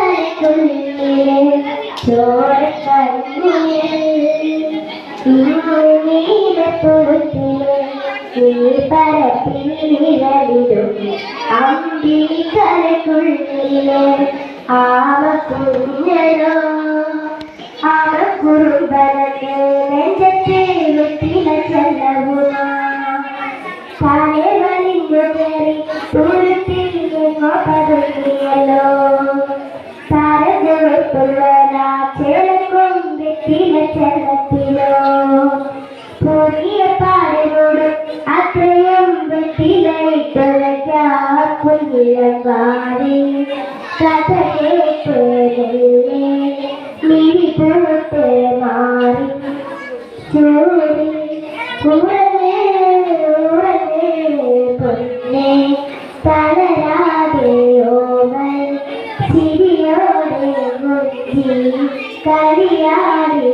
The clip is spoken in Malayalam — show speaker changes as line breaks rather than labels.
അമ്പിളിക്കരയ്ക്കുള്ളിലെ ചോരക്കണ്ണീരപ്പുറത്തിലെ പരപ്പിൽ നിഴലിടും അമ്പിളിക്കരയ്ക്കുള്ളിലെ ആമക്കുഞ്ഞനോ ആമക്കുറുമ്പനത്തെ നെഞ്ചത്തെ വെട്ടില ചെല്ലവുമാ താനെ വലിഞ്ഞു കയറി തുരുത്തിലെ കോപ്പതുങ്ങിയല്ലോ താരന്റെ വെട്ടുള്ള ചേലക്കും വെട്ടില ചെല്ലത്തിലോ പുതിയ പാടനോട് അത്രയും വെട്ടിലയിട്ടുള്ള കുഞ്ഞിലക്കാരി കഥയെ പേരല്ലേ മിഴിപൂട്ട് മാറി ചൂടി ഉറങ്ങേ ഉറങ്ങേ പൊന്നേ തളരാതെയോമൽ ചിരിയോടെ മുറ്റി കളിയാടി